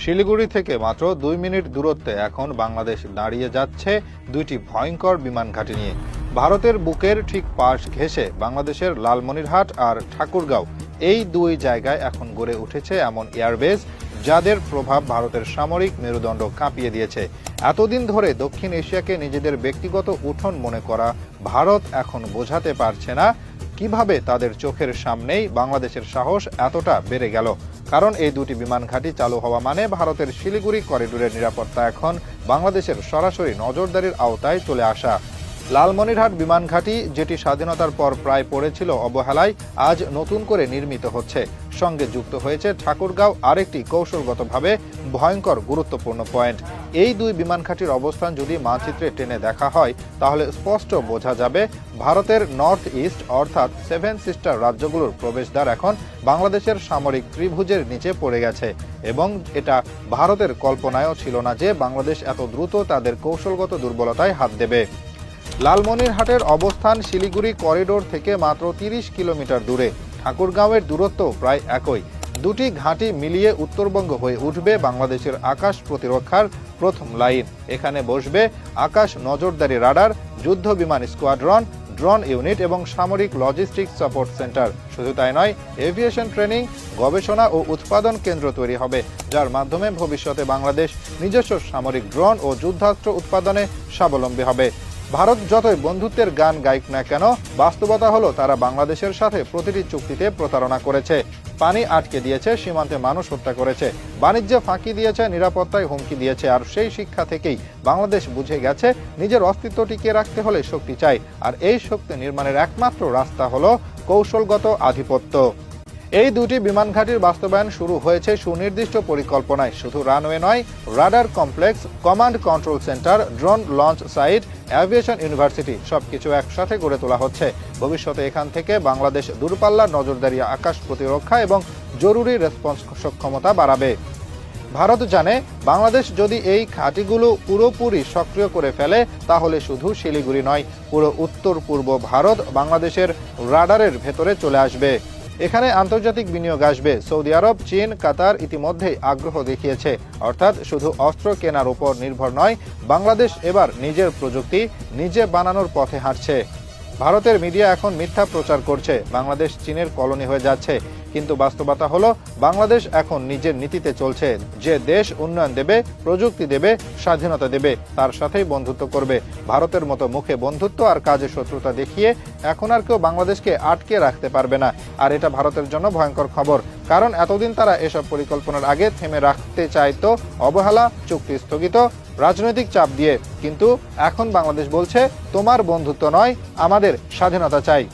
শিলিগুড়ি থেকে মাত্র 2 মিনিট দূরত্বে এখন বাংলাদেশ দাঁড়িয়ে যাচ্ছে দুইটি ভয়ঙ্কর বিমান ঘাঁটি নিয়ে। ভারতের বুকের ঠিক পাশ ঘেঁষে বাংলাদেশের লালমনিরহাট আর ঠাকুরগাঁও, এই দুই জায়গায় এখন গড়ে উঠেছে এমন এয়ারবেস যাদের প্রভাব ভারতের সামরিক মেরুদণ্ড কাঁপিয়ে দিয়েছে। এতদিন ধরে দক্ষিণ এশিয়াকে নিজেদের ব্যক্তিগত উঠোন মনে করা ভারত এখন বোঝাতে পারছে না কিভাবে তাদের চোখের সামনেই বাংলাদেশের সাহস এতটা বেড়ে গেল। কারণ এই দুটি বিমান ঘাঁটি চালু হওয়া মানে ভারতের শিলিগুড়ি করিডোরের নিরাপত্তা এখন বাংলাদেশের সরাসরি নজরদারির আওতায় চলে আসা। লালমনিরহাট বিমান ঘাঁটি, যেটি স্বাধীনতার পর প্রায় পড়েছিল অবহেলায়, আজ নতুন করে নির্মিত হচ্ছে। সঙ্গে যুক্ত হয়েছে ঠাকুরগাঁও, আরেকটি কৌশলগতভাবে ভয়ঙ্কর গুরুত্বপূর্ণ পয়েন্ট। এই দুই বিমান ঘাঁটির অবস্থান যদি মানচিত্রে টেনে দেখা হয় তাহলে স্পষ্ট বোঝা যাবে ভারতের নর্থ ইস্ট অর্থাৎ 7 সিস্টার রাজ্যগুলোর প্রবেশদ্বার এখন বাংলাদেশের সামরিক ত্রিভুজের নিচে পড়ে গেছে। এবং এটা ভারতের কল্পনায়ও ছিল না যে বাংলাদেশ এত দ্রুত তাদের কৌশলগত দুর্বলতায় হাত দেবে। লালমনিরহাটের অবস্থান শিলিগুড়ি করিডোর থেকে মাত্র 30 কিলোমিটার দূরে। ঠাকুরগাঁওয়ের দূরত্ব প্রায় একই। দুটি ঘাঁটি মিলিয়ে উত্তরবঙ্গ হয়ে উঠবে বাংলাদেশের আকাশ প্রতিরক্ষার প্রথম লাইন। এখানে বসবে আকাশ নজরদারি রাডার, যুদ্ধ বিমান স্কোয়াড্রন, ড্রোন ইউনিট এবং সামরিক লজিস্টিক্স সাপোর্ট সেন্টার। শুধু তাই নয়, এভিয়েশন ট্রেনিং, গবেষণা ও উৎপাদন কেন্দ্র তৈরি হবে, যার মাধ্যমে ভবিষ্যতে বাংলাদেশ নিজস্ব সামরিক ড্রোন ও যুদ্ধাস্ত্র উৎপাদনে স্বাবলম্বী হবে। ভারত যতই বন্ধুত্বের গান গাইক না কেন, বাস্তবতা হলো তারা বাংলাদেশের সাথে প্রতিটি চুক্তিতে প্রতারণা করেছে, পানি আটকে দিয়েছে, সীমান্তে মানুষ হত্যা করেছে, বাণিজ্যে ফাঁকি দিয়েছে, নিরাপত্তায় হুমকি দিয়েছে। আর সেই শিক্ষা থেকেই বাংলাদেশ বুঝে গেছে নিজের অস্তিত্ব টিকিয়ে রাখতে হলে শক্তি চাই, আর এই শক্তি নির্মাণের একমাত্র রাস্তা হলো কৌশলগত আধিপত্য। এই দুটি বিমান ঘাঁটির বাস্তবায়ন শুরু হয়েছে সুনির্দিষ্ট পরিকল্পনায়। শুধু রানওয়ে নয়, radar complex, command control centre, drone launch site, aviation university সবকিছু একসাথে গড়ে তোলা হচ্ছে। ভবিষ্যতে এখান থেকে বাংলাদেশ দূরপাল্লার নজরদারি, আকাশ প্রতিরক্ষা এবং জরুরি রেসপন্স সক্ষমতা বাড়াবে। ভারত জানে বাংলাদেশ যদি এই ঘাঁটিগুলো পুরোপুরি সক্রিয় করে ফেলে তাহলে শুধু শিলিগুড়ি নয়, পুরো উত্তর পূর্ব ভারত বাংলাদেশের রাডারের ভেতরে চলে আসবে। এখানে আন্তর্জাতিক বিনিয়োগ আসবে। সৌদি আরব, চীন, কাতার ইতিমধ্যেই আগ্রহ দেখিয়েছে। অর্থাৎ শুধু অস্ত্র কেনার উপর নির্ভর নয়, বাংলাদেশ এবার নিজের প্রযুক্তি নিজে বানানোর পথে হাঁটছে। ভারতের মিডিয়া এখন মিথ্যা প্রচার করছে বাংলাদেশ চীনের কলোনি হয়ে যাচ্ছে, কিন্তু বাস্তবতা হলো বাংলাদেশ এখন নিজের নীতিতে চলছে। যে দেশ উন্নয়ন দেবে, প্রযুক্তি দেবে, স্বাধীনতা দেবে, তার সাথেই বন্ধুত্ব করবে। ভারতের মতো মুখে বন্ধুত্ব আর কাজে শত্রুতা দেখিয়ে এখন আর কেউ বাংলাদেশকে আটকে রাখতে পারবে না। আর এটা ভারতের জন্য ভয়ঙ্কর খবর, কারণ এতদিন তারা এসব পরিকল্পনার আগে থেমে রাখতে চাইতো অবহেলা, চুক্তি স্থগিত, রাজনৈতিক চাপ দিয়ে। কিন্তু এখন বাংলাদেশ বলছে তোমার বন্ধুত্ব নয়, আমাদের স্বাধীনতা চাই।